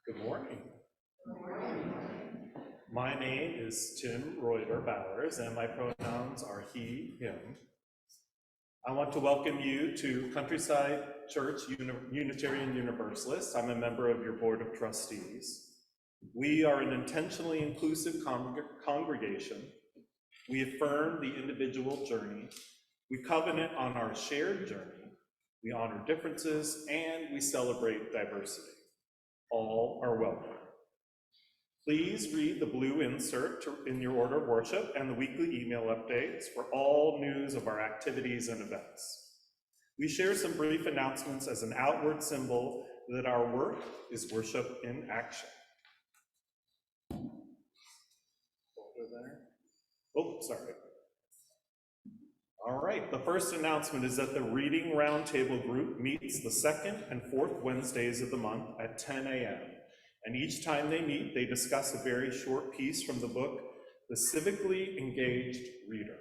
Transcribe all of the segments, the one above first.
Good morning. My name is Tim Reuter-Bowers, and my pronouns are he, him. I want to welcome you to Countryside Church Unitarian Universalist. I'm a member of your Board of Trustees. We are an intentionally inclusive congregation. We affirm the individual journey. We covenant on our shared journey. We honor differences, and we celebrate diversity. All are welcome. Please read the blue insert in your order of worship and the weekly email updates for all news of our activities and events. We share some brief announcements as an outward symbol that our work is worship in action. Over there. Oh, sorry. All right, the first announcement is that the Reading Roundtable group meets the second and fourth Wednesdays of the month at 10 a.m. And each time they meet, they discuss a very short piece from the book, The Civically Engaged Reader.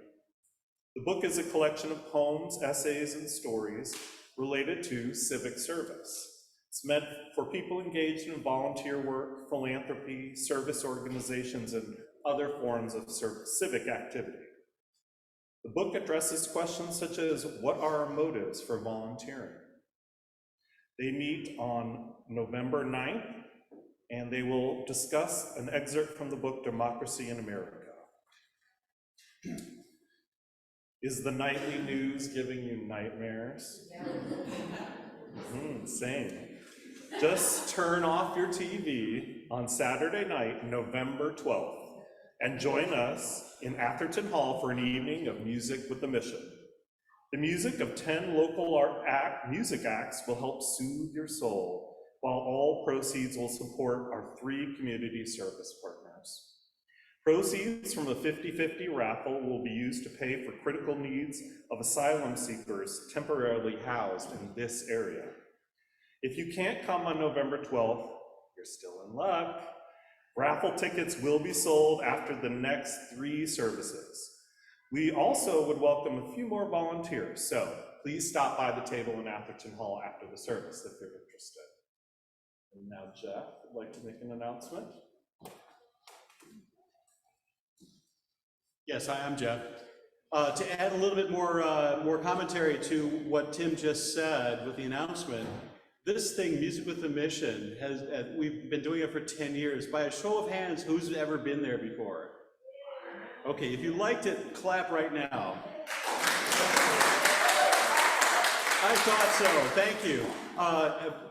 The book is a collection of poems, essays, and stories related to civic service. It's meant for people engaged in volunteer work, philanthropy, service organizations, and other forms of civic activity. The book addresses questions such as, what are our motives for volunteering? They meet on November 9th, and they will discuss an excerpt from the book, Democracy in America. Is the nightly news giving you nightmares? Same. Just turn off your TV on Saturday night, November 12th, and join us in Atherton Hall for an evening of music with a mission. The music of 10 local music acts will help soothe your soul, while all proceeds will support our 3 community service partners. Proceeds from the 50-50 raffle will be used to pay for critical needs of asylum seekers temporarily housed in this area. If you can't come on November 12th, you're still in luck. Raffle tickets will be sold after the next 3 services. We also would welcome a few more volunteers, so please stop by the table in Atherton Hall after the service if you're interested. And now Jeff would like to make an announcement. Yes, hi, I'm Jeff. To add a little bit more commentary to what Tim just said with the announcement, this thing, Music with a Mission, we've been doing it for 10 years. By a show of hands, who's ever been there before? Okay, if you liked it, clap right now. I thought so, thank you.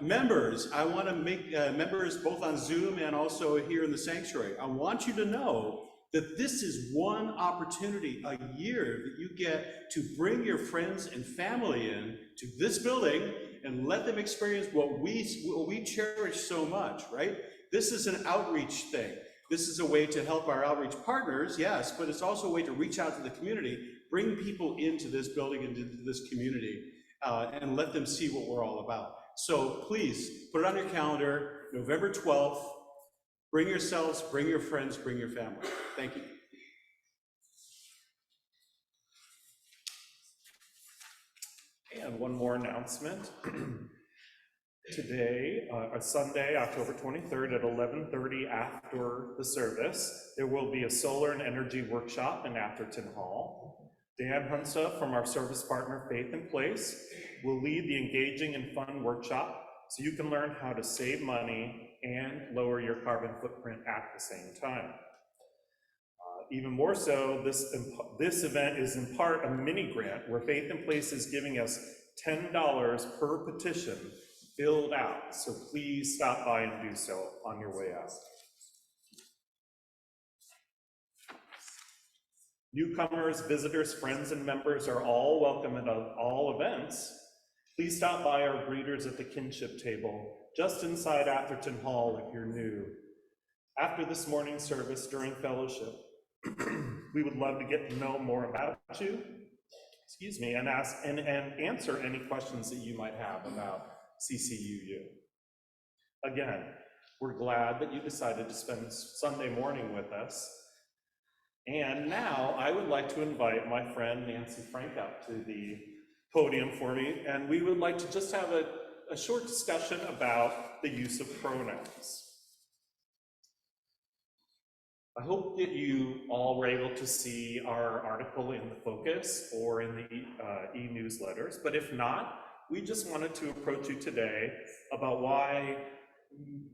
Members, I want to make members both on Zoom and also here in the sanctuary. I want you to know that this is one opportunity a year that you get to bring your friends and family in to this building and let them experience what we cherish so much, right? This is an outreach thing. This is a way to help our outreach partners, yes, but it's also a way to reach out to the community, bring people into this building, into this community, and let them see what we're all about. So please, put it on your calendar, November 12th, bring yourselves, bring your friends, bring your family. Thank you. And one more announcement. Today, Sunday, October 23rd at 11:30 after the service, there will be a solar and energy workshop in Atherton Hall. Dan Hunsa from our service partner Faith in Place will lead the engaging and fun workshop so you can learn how to save money and lower your carbon footprint at the same time. Even more so, this event is in part a mini grant where Faith in Place is giving us $10 per petition filled out. So please stop by and do so on your way out. Newcomers, visitors, friends, and members are all welcome at all events. Please stop by our greeters at the kinship table, just inside Atherton Hall if you're new. After this morning's service during fellowship, we would love to get to know more about you, and ask and answer any questions that you might have about CCUU. Again, we're glad that you decided to spend Sunday morning with us. And now I would like to invite my friend Nancy Frenk up to the podium for me, and we would like to just have a short discussion about the use of pronouns. I hope that you all were able to see our article in the Focus or in the e-newsletters, but if not, we just wanted to approach you today about why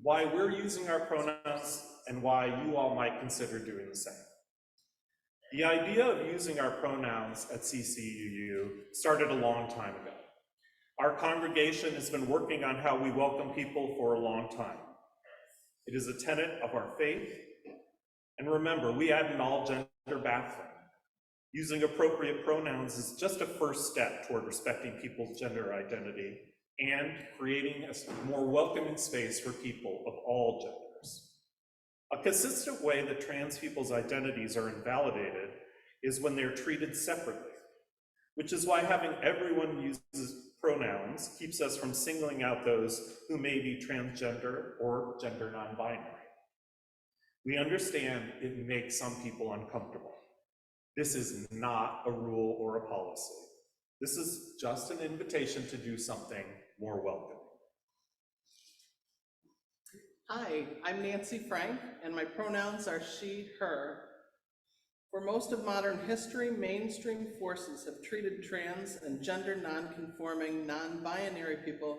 we're using our pronouns and why you all might consider doing the same. The idea of using our pronouns at CCUU started a long time ago. Our congregation has been working on how we welcome people for a long time. It is a tenet of our faith. And remember, we had an all-gender bathroom. Using appropriate pronouns is just a first step toward respecting people's gender identity and creating a more welcoming space for people of all genders. A consistent way that trans people's identities are invalidated is when they're treated separately, which is why having everyone use pronouns keeps us from singling out those who may be transgender or gender non-binary. We understand it makes some people uncomfortable. This is not a rule or a policy. This is just an invitation to do something more welcoming. Hi, I'm Nancy Frenk, and my pronouns are she, her. For most of modern history, mainstream forces have treated trans and gender non-conforming, non-binary people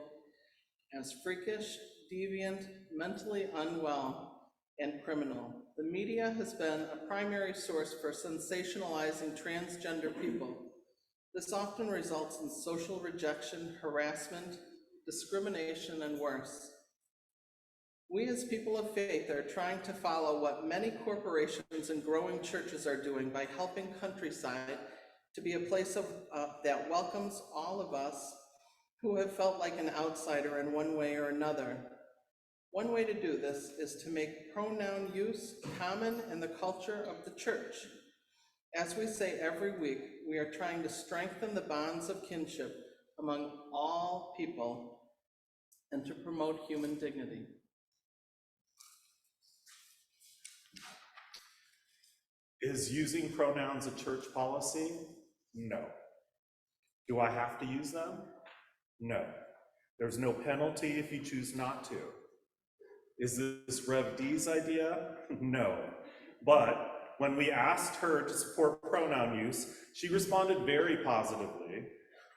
as freakish, deviant, mentally unwell, and criminal. The media has been a primary source for sensationalizing transgender people. This often results in social rejection, harassment, discrimination, and worse. We as people of faith are trying to follow what many corporations and growing churches are doing by helping Countryside to be a place that welcomes all of us who have felt like an outsider in one way or another. One way to do this is to make pronoun use common in the culture of the church. As we say every week, we are trying to strengthen the bonds of kinship among all people and to promote human dignity. Is using pronouns a church policy? No. Do I have to use them? No. There's no penalty if you choose not to. Is this Rev D's idea? No. But when we asked her to support pronoun use, she responded very positively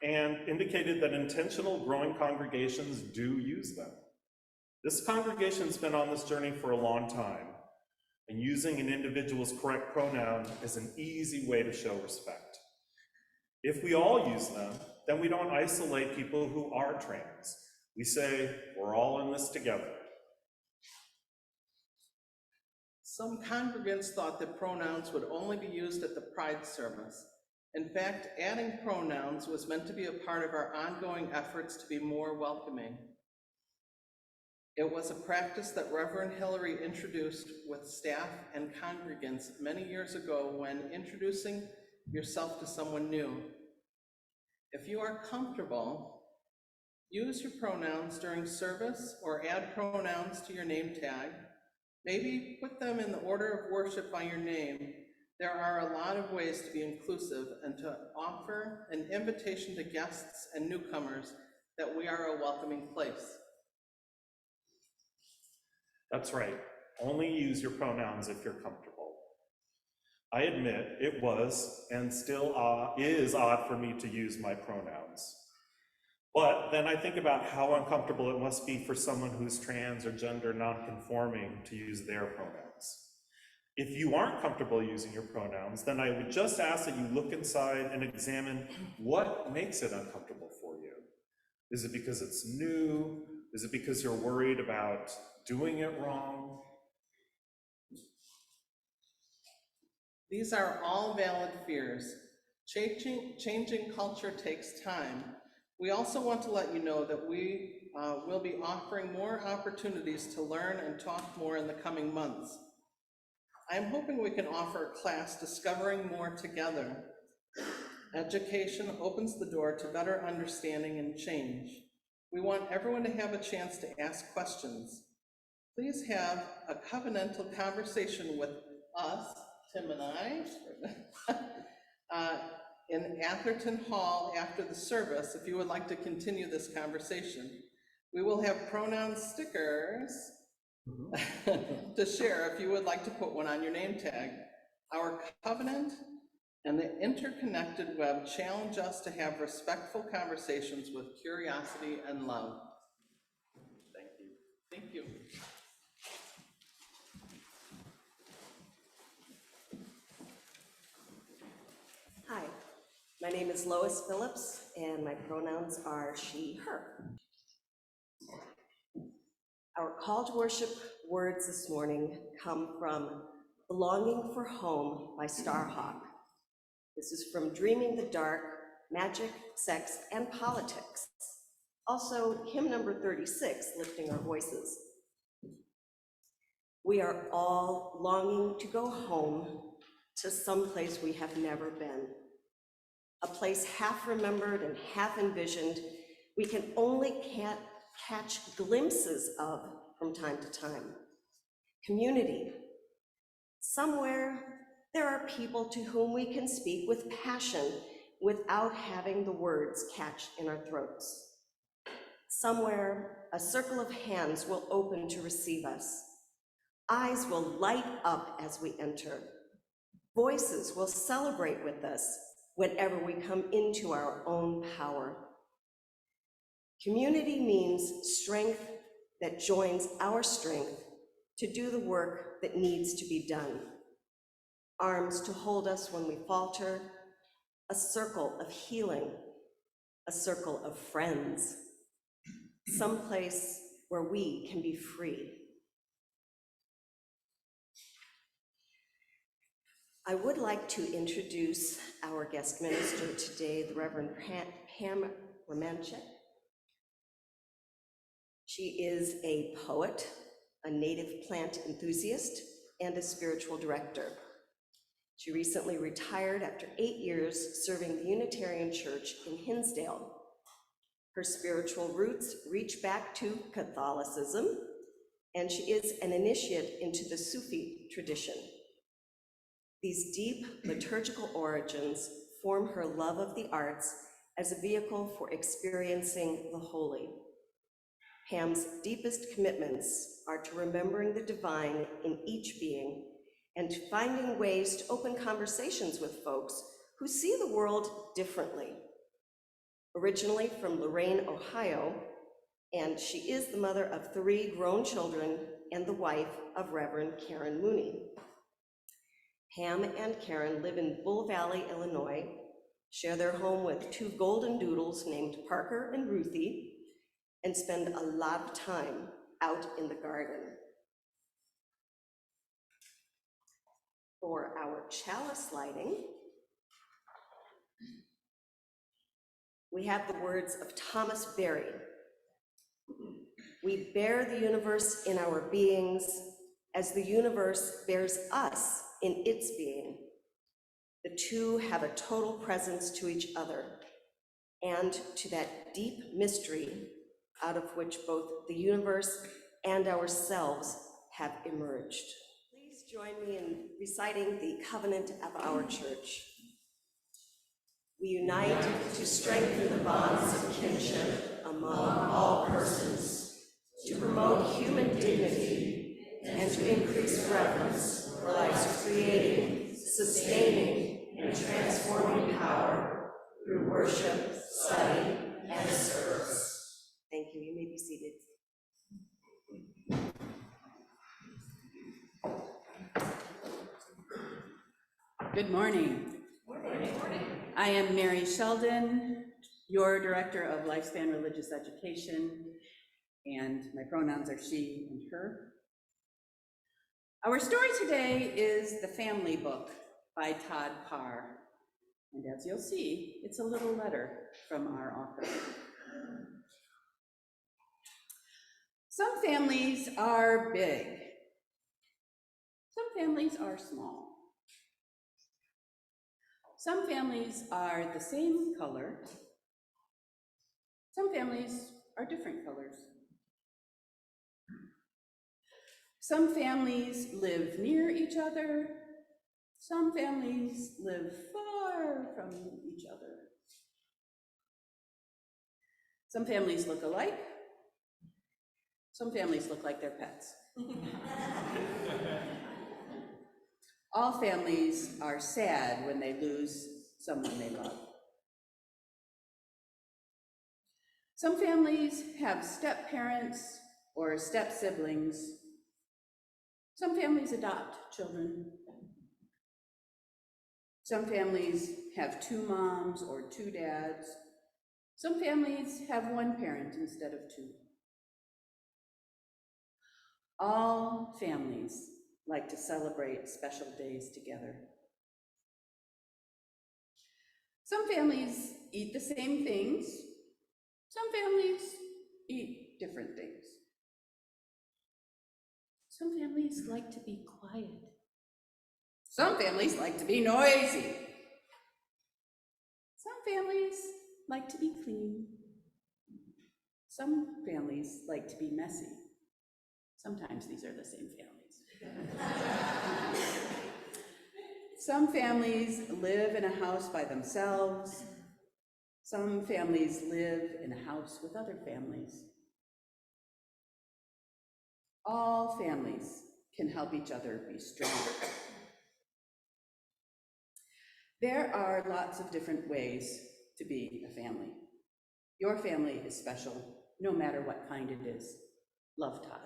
and indicated that intentional growing congregations do use them. This congregation's been on this journey for a long time, and using an individual's correct pronoun is an easy way to show respect. If we all use them, then we don't isolate people who are trans. We say, we're all in this together. Some congregants thought that pronouns would only be used at the Pride service. In fact, adding pronouns was meant to be a part of our ongoing efforts to be more welcoming. It was a practice that Reverend Hillary introduced with staff and congregants many years ago when introducing yourself to someone new. If you are comfortable, use your pronouns during service or add pronouns to your name tag. Maybe put them in the order of worship by your name. There are a lot of ways to be inclusive and to offer an invitation to guests and newcomers that we are a welcoming place. That's right. Only use your pronouns if you're comfortable. I admit it was and still is odd for me to use my pronouns. But then I think about how uncomfortable it must be for someone who's trans or gender non-conforming to use their pronouns. If you aren't comfortable using your pronouns, then I would just ask that you look inside and examine what makes it uncomfortable for you. Is it because it's new? Is it because you're worried about doing it wrong? These are all valid fears. Changing culture takes time. We also want to let you know that we will be offering more opportunities to learn and talk more in the coming months. I am hoping we can offer a class discovering more together. Education opens the door to better understanding and change. We want everyone to have a chance to ask questions. Please have a covenantal conversation with us, Tim and I, in Atherton Hall after the service if you would like to continue this conversation. We will have pronoun stickers to share if you would like to put one on your name tag. Our covenant and the interconnected web challenge us to have respectful conversations with curiosity and love. Thank you. Thank you. Hi, my name is Lois Phillips, and my pronouns are she, her. Our call to worship words this morning come from Belonging for Home by Starhawk. This is from Dreaming the Dark, Magic, Sex, and Politics. Also, hymn number 36, Lifting Our Voices. We are all longing to go home to some place we have never been. A place half remembered and half envisioned, we can only catch glimpses of from time to time. Community. Somewhere there are people to whom we can speak with passion without having the words catch in our throats. Somewhere a circle of hands will open to receive us. Eyes will light up as we enter. Voices will celebrate with us whenever we come into our own power. Community means strength that joins our strength to do the work that needs to be done. Arms to hold us when we falter, a circle of healing, a circle of friends, someplace where we can be free. I would like to introduce our guest minister today, the Rev Pam Rumancik. She is a poet, a native plant enthusiast, and a spiritual director. She recently retired after 8 years serving the Unitarian Church in Hinsdale. Her spiritual roots reach back to Catholicism, and she is an initiate into the Sufi tradition. These deep liturgical origins form her love of the arts as a vehicle for experiencing the holy. Pam's deepest commitments are to remembering the divine in each being and to finding ways to open conversations with folks who see the world differently. Originally from Lorain, Ohio, and she is the mother of 3 grown children and the wife of Reverend Karen Mooney. Pam and Karen live in Bull Valley, Illinois, share their home with 2 golden doodles named Parker and Ruthie, and spend a lot of time out in the garden. For our chalice lighting, we have the words of Thomas Berry. We bear the universe in our beings as the universe bears us in its being. The two have a total presence to each other and to that deep mystery out of which both the universe and ourselves have emerged. Please join me in reciting the covenant of our church. We unite to strengthen the bonds of kinship among all persons, to promote human dignity, and to increase reverence for life's creating, sustaining, and transforming power through worship, study, and service. Thank you. You may be seated. Good morning. I am Mary Sheldon, your Director of Lifespan Religious Education, and my pronouns are she and her. Our story today is The Family Book by Todd Parr, and as you'll see, it's a little letter from our author. Some families are big. Some families are small. Some families are the same color. Some families are different colors. Some families live near each other. Some families live far from each other. Some families look alike. Some families look like their pets. All families are sad when they lose someone they love. Some families have step-parents or step-siblings. Some families adopt children. Some families have two moms or two dads. Some families have one parent instead of two. All families like to celebrate special days together. Some families eat the same things. Some families eat different things. Some families like to be quiet. Some families like to be noisy. Some families like to be clean. Some families like to be messy. Sometimes these are the same families. Some families live in a house by themselves. Some families live in a house with other families. All families can help each other be stronger. There are lots of different ways to be a family. Your family is special, no matter what kind it is. Love, Todd.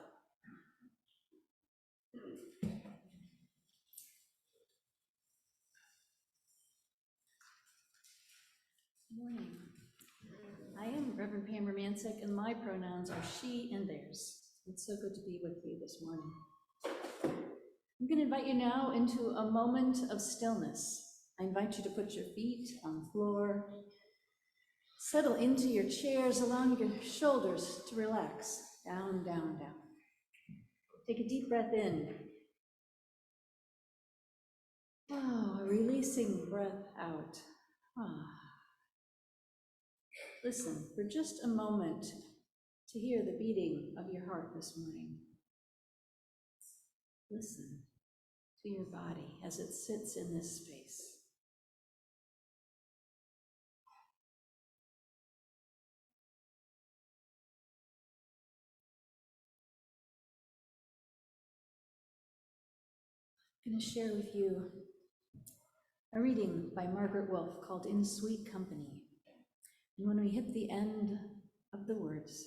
Morning. I am Rev Pamela Rumancik, and my pronouns are she and theirs. It's so good to be with you this morning. I'm going to invite you now into a moment of stillness. I invite you to put your feet on the floor, settle into your chairs, allowing your shoulders to relax, down, down, down. Take a deep breath in. Oh, a releasing breath out. Ah. Listen for just a moment to hear the beating of your heart this morning. Listen to your body as it sits in this space. I'm going to share with you a reading by Margaret Wolff called In Sweet Company. And when we hit the end of the words,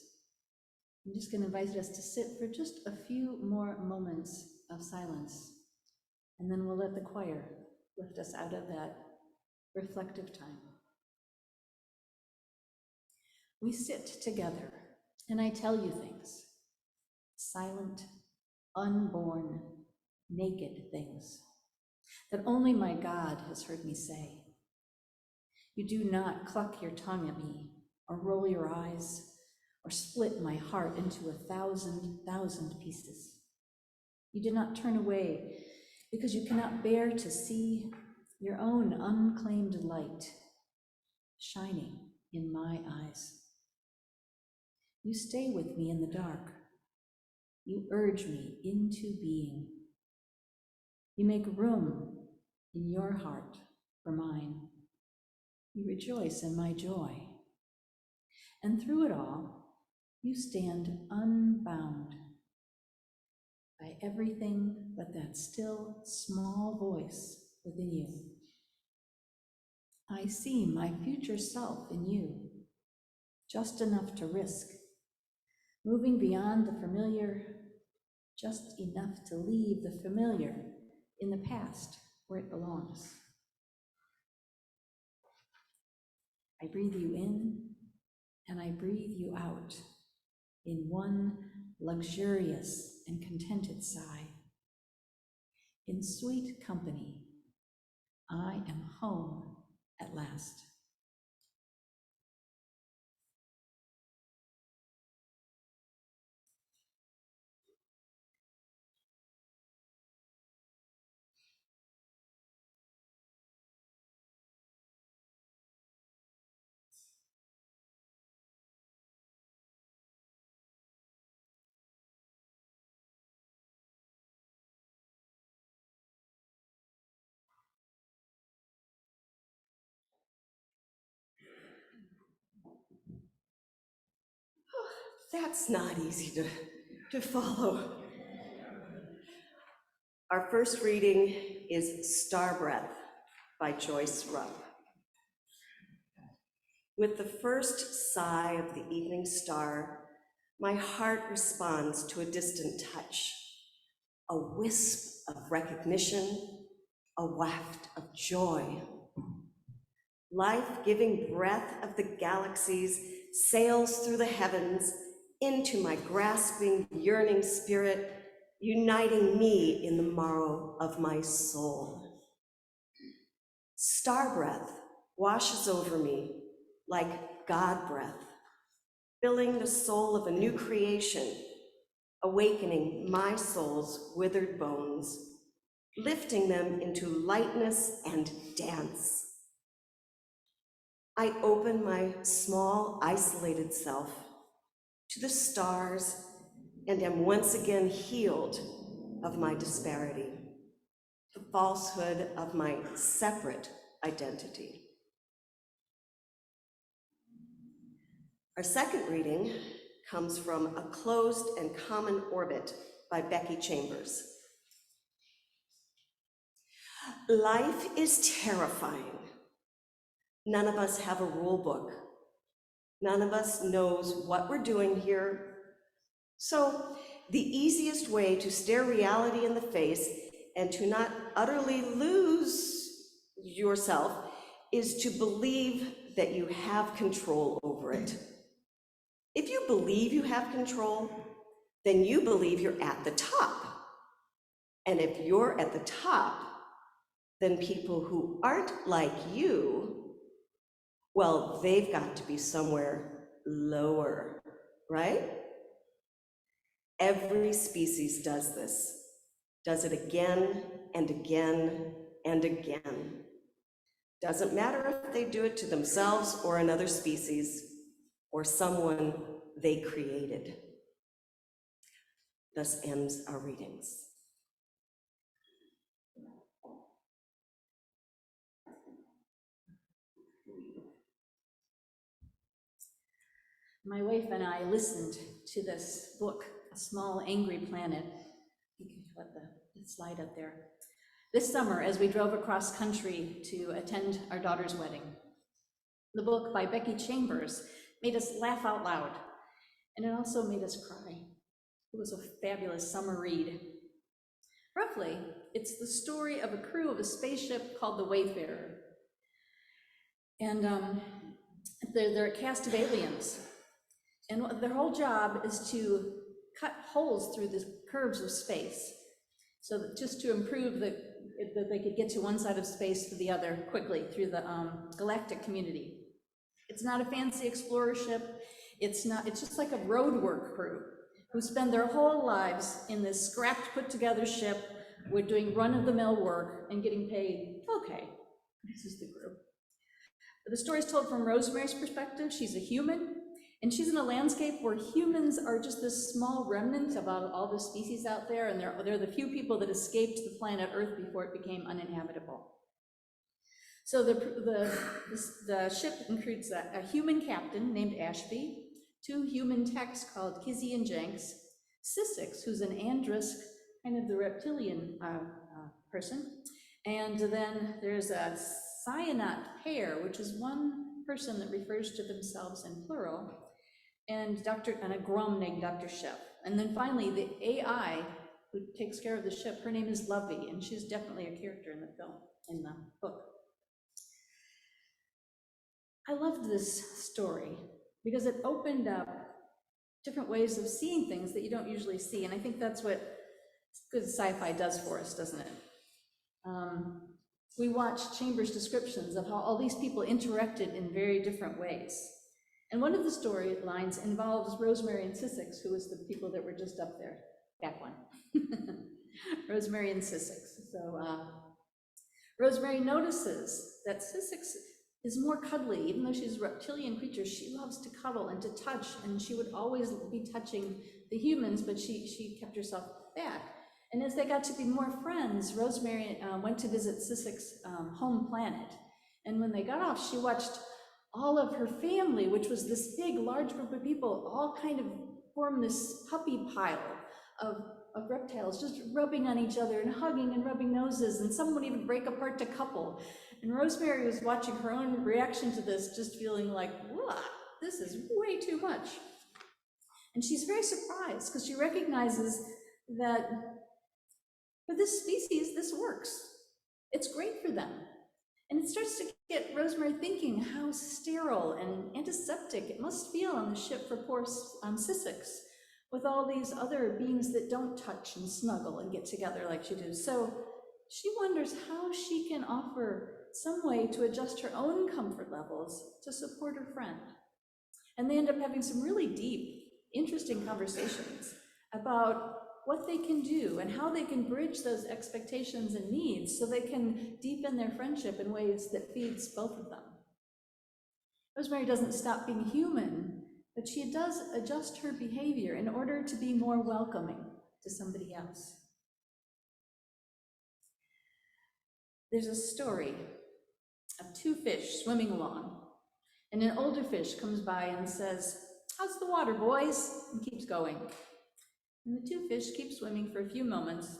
I'm just going to invite us to sit for just a few more moments of silence, and then we'll let the choir lift us out of that reflective time. We sit together, and I tell you things, silent, unborn, naked things that only my God has heard me say. You do not cluck your tongue at me, or roll your eyes, or split my heart into 1,000,000 pieces. You do not turn away because you cannot bear to see your own unclaimed light shining in my eyes. You stay with me in the dark. You urge me into being. You make room in your heart for mine. You rejoice in my joy. And through it all, you stand unbound by everything but that still small voice within you. I see my future self in you, just enough to risk, moving beyond the familiar, just enough to leave the familiar in the past where it belongs. I breathe you in and I breathe you out in one luxurious and contented sigh. In sweet company, I am home at last. That's not easy to follow. Our first reading is Star Breath by Joyce Rupp. With the first sigh of the evening star, my heart responds to a distant touch, a wisp of recognition, a waft of joy. Life-giving breath of the galaxies sails through the heavens into my grasping, yearning spirit, uniting me in the marrow of my soul. Star breath washes over me like God breath, filling the soul of a new creation, awakening my soul's withered bones, lifting them into lightness and dance. I open my small, isolated self to the stars and am once again healed of my disparity, the falsehood of my separate identity. Our second reading comes from A Closed and Common Orbit by Becky Chambers. Life is terrifying. None of us have a rule book. None of us knows what we're doing here. So the easiest way to stare reality in the face and to not utterly lose yourself is to believe that you have control over it. If you believe you have control, then you believe you're at the top. And if you're at the top, then people who aren't like you, well, they've got to be somewhere lower, right? Every species does this, does it again and again and again. Doesn't matter if they do it to themselves or another species or someone they created. Thus ends our readings. My wife and I listened to this book, A Small Angry Planet. You can put the slide up there. This summer, as we drove across country to attend our daughter's wedding. The book by Becky Chambers made us laugh out loud, and it also made us cry. It was a fabulous summer read. Roughly, it's the story of a crew of a spaceship called the Wayfarer. And they're a cast of aliens. And their whole job is to cut holes through the curves of space, so that just to improve that they could get to one side of space to the other quickly through the galactic community. It's not a fancy explorer ship. It's just like a road work crew who spend their whole lives in this scrapped, put together ship. We're doing run-of-the-mill work and getting paid, okay, this is the group. But the story is told from Rosemary's perspective. She's a human, and she's in a landscape where humans are just this small remnant of all the species out there, and they're the few people that escaped the planet Earth before it became uninhabitable. So the ship includes a human captain named Ashby, 2 human techs called Kizzy and Jenks, Syssix, who's an andrisk, kind of the reptilian person, and then there's a cyanot pair, which is one person that refers to themselves in plural, and a grum named Dr. Shep. And then finally, the AI who takes care of the ship, her name is Lovey, and she's definitely a character in the book. I loved this story because it opened up different ways of seeing things that you don't usually see, and I think that's what good sci-fi does for us, doesn't it? We watched Chambers' descriptions of how all these people interacted in very different ways. And one of the storylines involves Rosemary and Syssix, who was the people that were just up there, back one. Rosemary and Syssix. So Rosemary notices that Syssix is more cuddly. Even though she's a reptilian creature, she loves to cuddle and to touch, and she would always be touching the humans, but she kept herself back. And as they got to be more friends, Rosemary went to visit Syssix's home planet. And when they got off, she watched all of her family, which was this big, large group of people, all kind of form this puppy pile of reptiles just rubbing on each other and hugging and rubbing noses, and some would even break apart to couple. And Rosemary was watching her own reaction to this, just feeling like, "Whoa, this is way too much." And she's very surprised because she recognizes that for this species, this works. It's great for them. And it starts to get Rosemary thinking how sterile and antiseptic it must feel on the ship for poor Sussex, with all these other beings that don't touch and snuggle and get together like she does. So she wonders how she can offer some way to adjust her own comfort levels to support her friend. And they end up having some really deep, interesting conversations about what they can do and how they can bridge those expectations and needs so they can deepen their friendship in ways that feeds both of them. Rosemary doesn't stop being human, but she does adjust her behavior in order to be more welcoming to somebody else. There's a story of two fish swimming along, and an older fish comes by and says, "How's the water, boys?" and keeps going. And the two fish keep swimming for a few moments,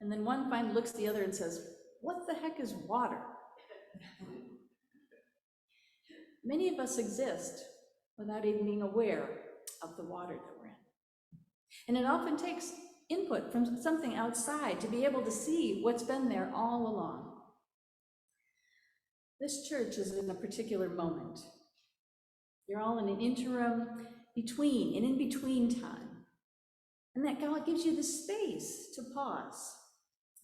and then one finally looks at the other and says, "What the heck is water?" Many of us exist without even being aware of the water that we're in. And it often takes input from something outside to be able to see what's been there all along. This church is in a particular moment. You're all in an interim between, an in-between time. And that God gives you the space to pause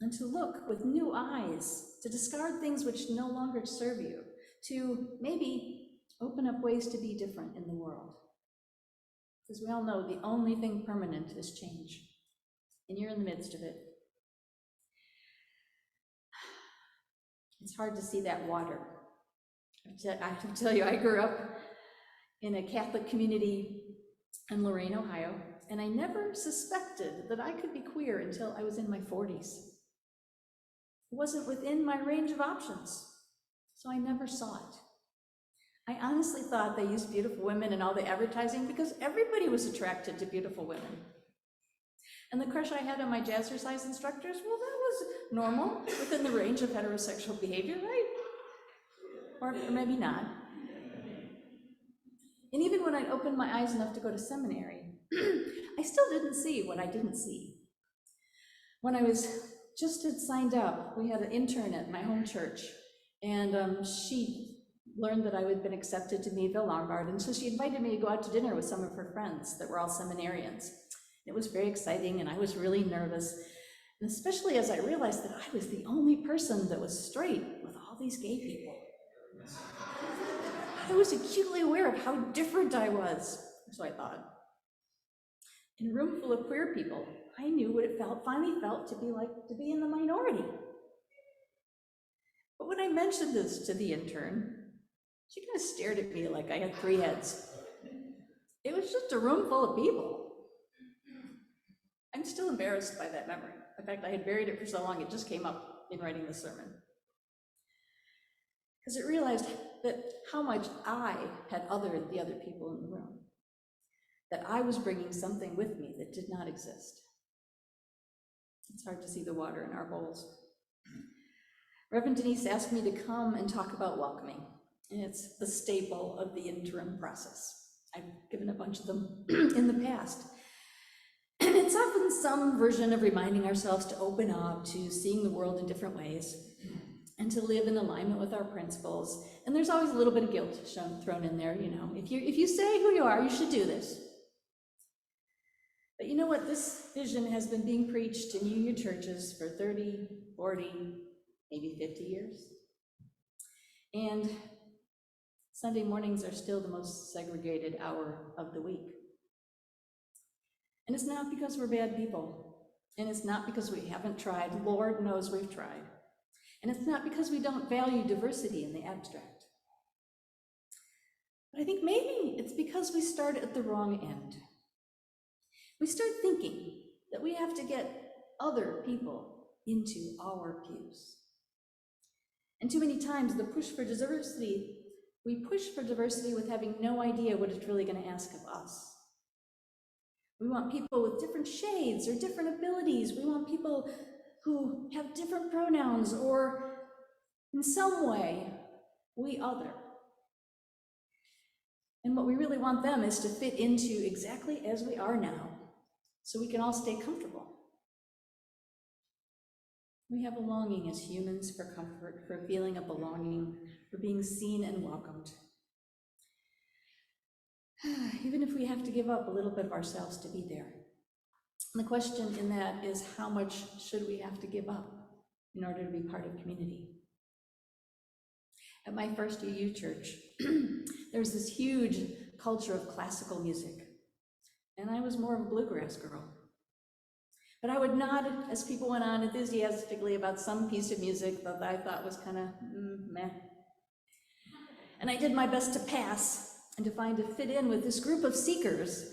and to look with new eyes, to discard things which no longer serve you, to maybe open up ways to be different in the world. Because we all know the only thing permanent is change, and you're in the midst of it. It's hard to see that water. I have to tell you, I grew up in a Catholic community in Lorain, Ohio, and I never suspected that I could be queer until I was in my 40s. It wasn't within my range of options, so I never saw it. I honestly thought they used beautiful women in all the advertising because everybody was attracted to beautiful women. And the crush I had on my jazzercise instructors, well, that was normal within the range of heterosexual behavior, right? Or maybe not. And even when I opened my eyes enough to go to seminary, I still didn't see what I didn't see. When I was just had signed up, we had an intern at my home church, and she learned that I had been accepted to Meadville Lombard, and so she invited me to go out to dinner with some of her friends that were all seminarians. It was very exciting, and I was really nervous, and especially as I realized that I was the only person that was straight with all these gay people. I was acutely aware of how different I was, so I thought. In a room full of queer people, I knew what it finally felt to be like to be in the minority. But when I mentioned this to the intern, she kind of stared at me like I had three heads. It was just a room full of people. I'm still embarrassed by that memory. In fact, I had buried it for so long, it just came up in writing the sermon. Because it realized that how much I had othered the other people in the room. That I was bringing something with me that did not exist. It's hard to see the water in our bowls. Reverend Denise asked me to come and talk about welcoming, and it's the staple of the interim process. I've given a bunch of them in the past. And it's often some version of reminding ourselves to open up to seeing the world in different ways and to live in alignment with our principles. And there's always a little bit of guilt thrown in there, you know. If you say who you are, you should do this. But you know what? This vision has been being preached in union churches for 30, 40, maybe 50 years. And Sunday mornings are still the most segregated hour of the week. And it's not because we're bad people. And it's not because we haven't tried. Lord knows we've tried. And it's not because we don't value diversity in the abstract. But I think maybe it's because we start at the wrong end. We start thinking that we have to get other people into our pews. And too many times we push for diversity with having no idea what it's really going to ask of us. We want people with different shades or different abilities. We want people who have different pronouns or in some way we other. And what we really want them is to fit into exactly as we are now, so we can all stay comfortable. We have a longing as humans for comfort, for a feeling of belonging, for being seen and welcomed. Even if we have to give up a little bit of ourselves to be there. And the question in that is, how much should we have to give up in order to be part of community? At my first UU church, there was this huge culture of classical music, and I was more of a bluegrass girl. But I would nod as people went on enthusiastically about some piece of music that I thought was kind of meh. And I did my best to pass and to find to fit in with this group of seekers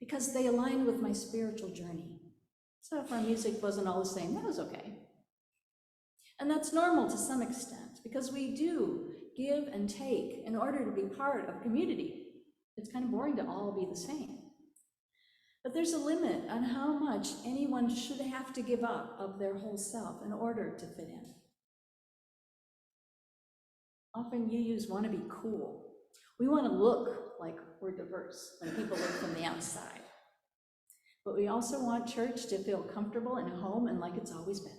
because they aligned with my spiritual journey. So if our music wasn't all the same, that was okay. And that's normal to some extent, because we do give and take in order to be part of community. It's kind of boring to all be the same. But there's a limit on how much anyone should have to give up of their whole self in order to fit in. Often UUs want to be cool. We want to look like we're diverse when people look from the outside. But we also want church to feel comfortable and home and like it's always been.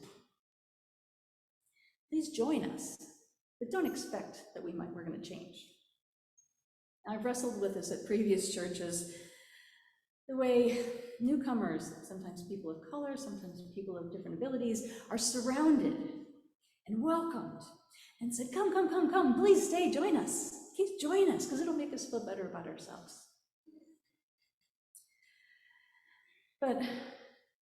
Please join us, but don't expect that we're going to change. I've wrestled with this at previous churches, the way newcomers, sometimes people of color, sometimes people of different abilities, are surrounded and welcomed and said, come, come, come, come, please stay, join us. Please join us, because it'll make us feel better about ourselves. But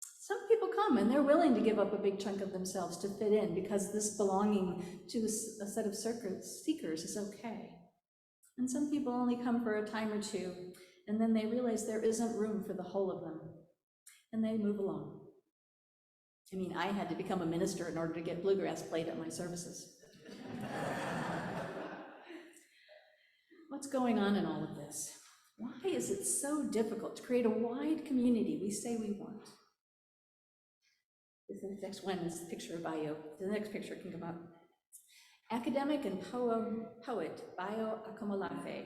some people come and they're willing to give up a big chunk of themselves to fit in because this belonging to a set of seekers is okay. And some people only come for a time or two, and then they realize there isn't room for the whole of them, and they move along. I mean, I had to become a minister in order to get bluegrass played at my services. What's going on in all of this? Why is it so difficult to create a wide community we say we want? The next one is a picture of Bayo. The next picture can come up. Academic and poet Bayo Akomolafe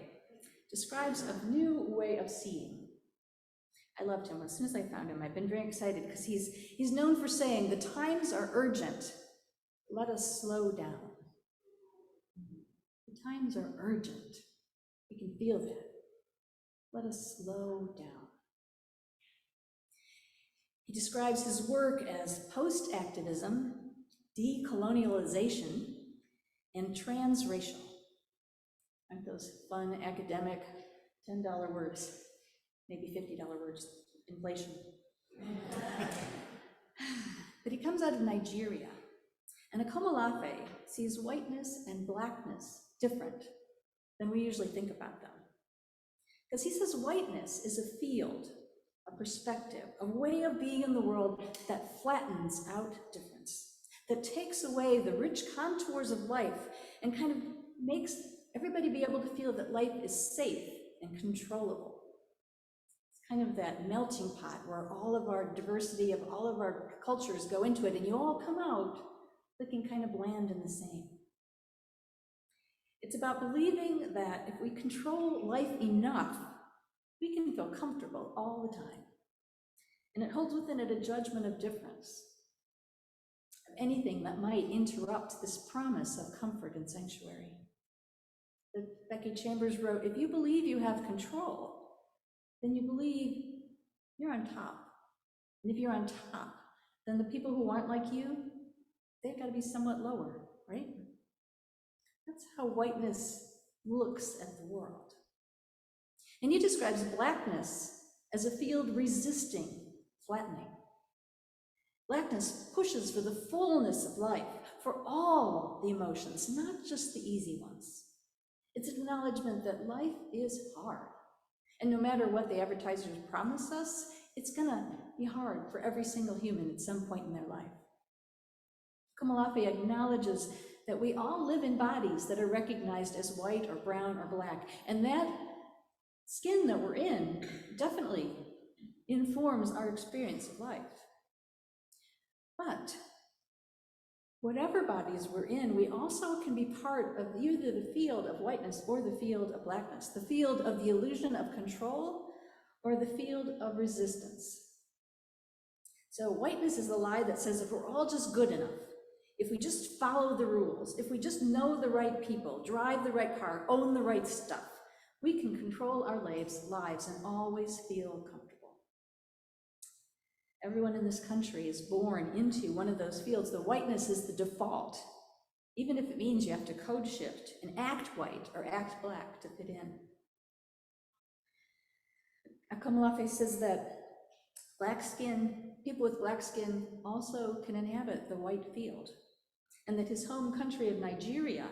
describes a new way of seeing. I loved him. As soon as I found him, I've been very excited because he's known for saying, the times are urgent, let us slow down. The times are urgent. We can feel that. Let us slow down. He describes his work as post-activism, decolonialization, and transracial. Aren't those fun academic $10 words, maybe $50 words, inflation? But he comes out of Nigeria, and Akomolafe sees whiteness and blackness different than we usually think about them. Because he says whiteness is a field, a perspective, a way of being in the world that flattens out difference, that takes away the rich contours of life and kind of makes everybody be able to feel that life is safe and controllable. It's kind of that melting pot where all of our diversity of all of our cultures go into it, and you all come out looking kind of bland and the same. It's about believing that if we control life enough, we can feel comfortable all the time. And it holds within it a judgment of difference, of anything that might interrupt this promise of comfort and sanctuary. Becky Chambers wrote, if you believe you have control, then you believe you're on top. And if you're on top, then the people who aren't like you, they've got to be somewhat lower, right? That's how whiteness looks at the world. And he describes blackness as a field resisting flattening. Blackness pushes for the fullness of life, for all the emotions, not just the easy ones. It's an acknowledgement that life is hard. And no matter what the advertisers promise us, it's gonna be hard for every single human at some point in their life. Akomolafe acknowledges that we all live in bodies that are recognized as white or brown or black, and that skin that we're in definitely informs our experience of life. But whatever bodies we're in, we also can be part of either the field of whiteness or the field of blackness, the field of the illusion of control or the field of resistance. So whiteness is the lie that says if we're all just good enough, if we just follow the rules, if we just know the right people, drive the right car, own the right stuff, we can control our lives and always feel comfortable. Everyone in this country is born into one of those fields. The whiteness is the default, even if it means you have to code shift and act white or act black to fit in. Akamalafe says that people with black skin also can inhabit the white field, and that his home country of Nigeria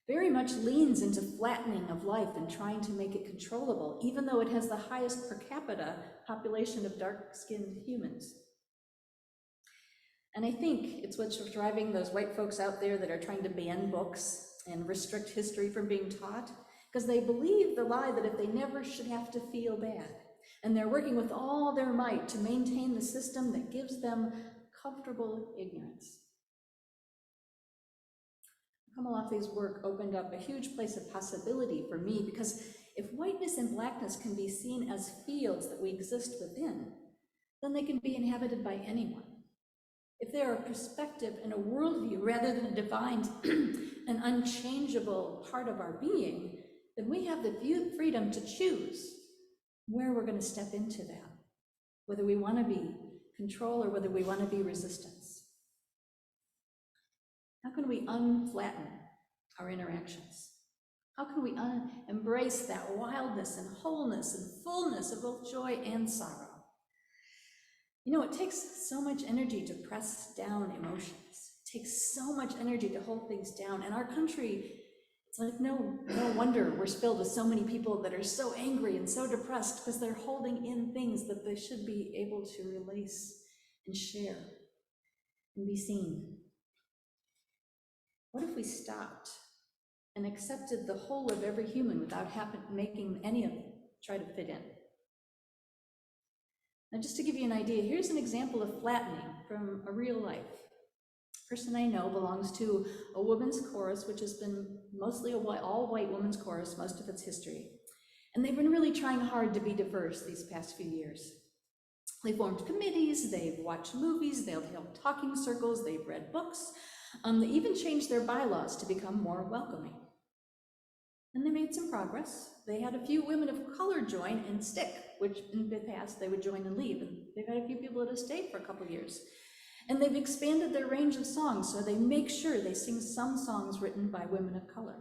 very much leans into flattening of life and trying to make it controllable, even though it has the highest per capita population of dark-skinned humans. And I think it's what's driving those white folks out there that are trying to ban books and restrict history from being taught, because they believe the lie that if they never should have to feel bad, and they're working with all their might to maintain the system that gives them comfortable ignorance. Kamalafe's work opened up a huge place of possibility for me, because if whiteness and blackness can be seen as fields that we exist within, then they can be inhabited by anyone. If they're a perspective and a worldview rather than a defined and unchangeable part of our being, then we have the freedom to choose where we're going to step into that, whether we want to be control or whether we want to be resistance. How can we unflatten our interactions? How can we embrace that wildness and wholeness and fullness of both joy and sorrow? You know, it takes so much energy to press down emotions. It takes so much energy to hold things down. And our country, it's like no wonder we're filled with so many people that are so angry and so depressed, because they're holding in things that they should be able to release and share and be seen. What if we stopped and accepted the whole of every human without making any of them try to fit in? Now, just to give you an idea, here's an example of flattening from a real life. A person I know belongs to a women's chorus, which has been mostly all-white women's chorus most of its history. And they've been really trying hard to be diverse these past few years. They formed committees, they've watched movies, they've held talking circles, they've read books. They even changed their bylaws to become more welcoming. And they made some progress. They had a few women of color join and stick, which in the past they would join and leave. And they've had a few people that have stayed for a couple years. And they've expanded their range of songs, so they make sure they sing some songs written by women of color.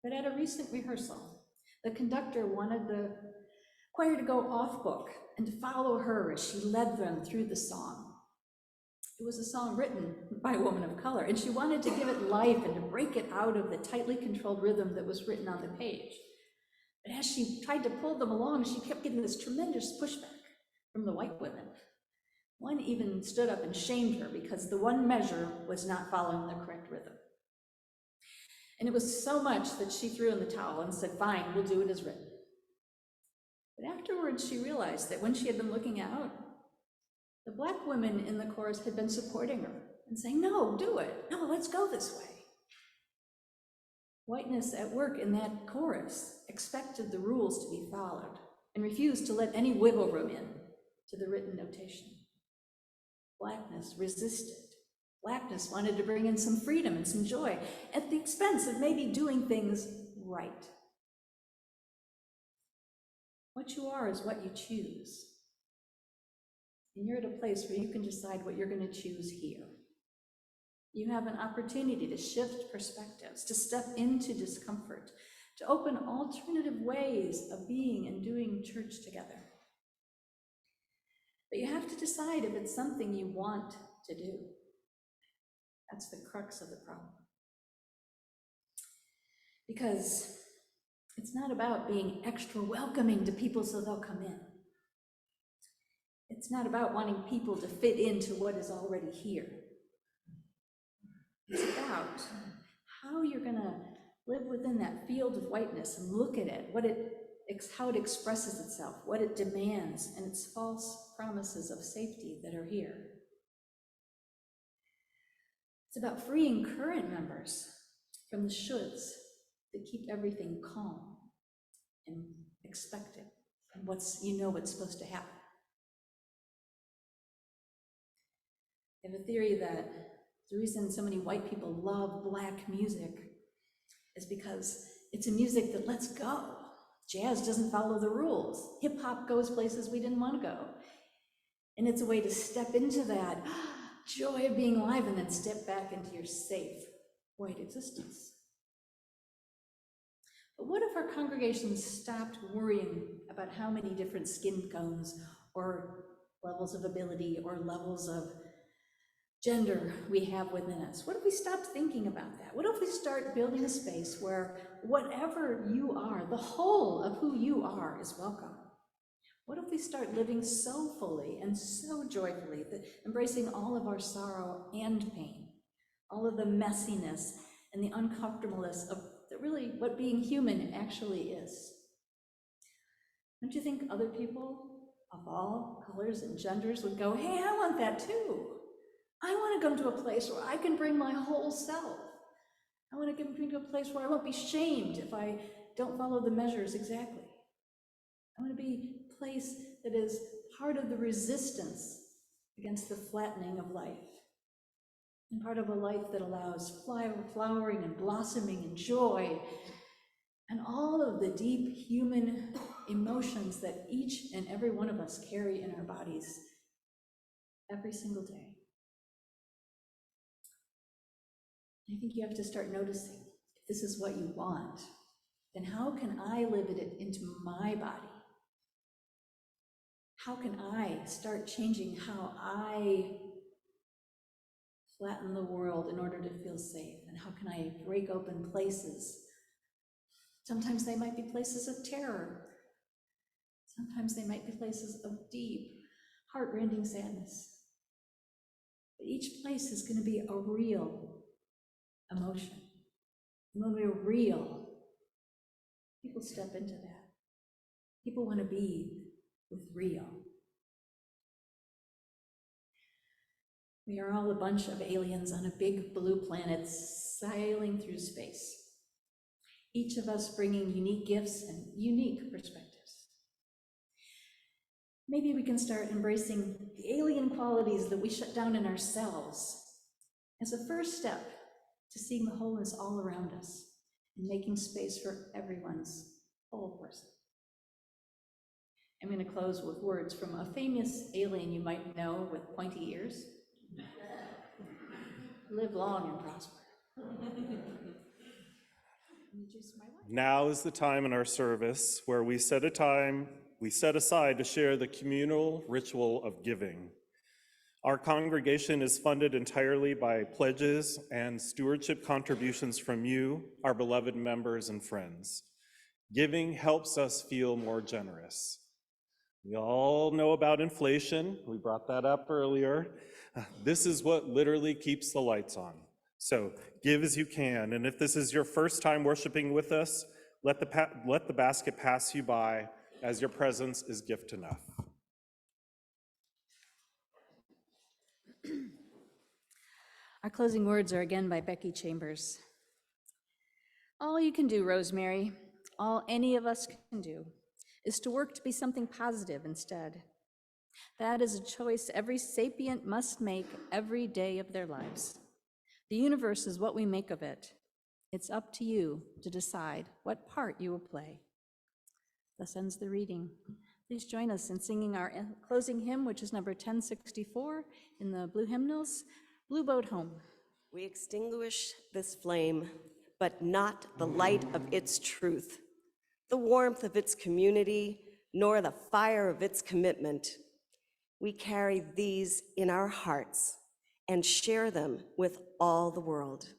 But at a recent rehearsal, the conductor wanted the choir to go off book and to follow her as she led them through the song. It was a song written by a woman of color, and she wanted to give it life and to break it out of the tightly controlled rhythm that was written on the page. But as she tried to pull them along, she kept getting this tremendous pushback from the white women. One even stood up and shamed her because the one measure was not following the correct rhythm. And it was so much that she threw in the towel and said, "Fine, we'll do it as written." But afterwards, she realized that when she had been looking out, the black women in the chorus had been supporting her and saying, "No, do it. No, let's go this way." Whiteness at work in that chorus expected the rules to be followed and refused to let any wiggle room in to the written notation. Blackness resisted. Blackness wanted to bring in some freedom and some joy at the expense of maybe doing things right. What you are is what you choose. And you're at a place where you can decide what you're going to choose here. You have an opportunity to shift perspectives, to step into discomfort, to open alternative ways of being and doing church together. But you have to decide if it's something you want to do. That's the crux of the problem. Because it's not about being extra welcoming to people so they'll come in. It's not about wanting people to fit into what is already here. It's about how you're going to live within that field of whiteness and look at it, what it how it expresses itself, what it demands, and its false promises of safety that are here. It's about freeing current members from the shoulds that keep everything calm and expected, and what's supposed to happen. I have a theory that the reason so many white people love Black music is because it's a music that lets go. Jazz doesn't follow the rules. Hip hop goes places we didn't want to go. And it's a way to step into that joy of being alive and then step back into your safe white existence. But what if our congregations stopped worrying about how many different skin tones or levels of ability or levels of gender we have within us? What if we stopped thinking about that? What if we start building a space where whatever you are, the whole of who you are is welcome? What if we start living so fully and so joyfully, that embracing all of our sorrow and pain, all of the messiness and the uncomfortableness of really what being human actually is? Don't you think other people of all colors and genders would go, hey, I want that too. I want to come to a place where I can bring my whole self. I want to come to a place where I won't be shamed if I don't follow the measures exactly. I want to be a place that is part of the resistance against the flattening of life, and part of a life that allows flowering and blossoming and joy and all of the deep human emotions that each and every one of us carry in our bodies every single day. I think you have to start noticing, if this is what you want, then how can I live it into my body? How can I start changing how I flatten the world in order to feel safe? And how can I break open places? Sometimes they might be places of terror. Sometimes they might be places of deep, heart-rending sadness. But each place is going to be a real emotion. And when we're real, people step into that. People want to be with real. We are all a bunch of aliens on a big blue planet sailing through space, each of us bringing unique gifts and unique perspectives. Maybe we can start embracing the alien qualities that we shut down in ourselves as a first step to seeing the wholeness all around us and making space for everyone's whole person. I'm going to close with words from a famous alien you might know with pointy ears. Live long and prosper. Now is the time in our service where we set aside to share the communal ritual of giving. Our congregation is funded entirely by pledges and stewardship contributions from you, our beloved members and friends. Giving helps us feel more generous. We all know about inflation. We brought that up earlier. This is what literally keeps the lights on. So give as you can. And if this is your first time worshiping with us, let the basket pass you by, as your presence is gift enough. Our closing words are again by Becky Chambers. All you can do, Rosemary, all any of us can do, is to work to be something positive instead. That is a choice every sapient must make every day of their lives. The universe is what we make of it. It's up to you to decide what part you will play. Thus ends the reading. Please join us in singing our closing hymn, which is number 1064 in the Blue Hymnals, Blue Boat Home. We extinguish this flame, but not the light of its truth, the warmth of its community, nor the fire of its commitment. We carry these in our hearts and share them with all the world.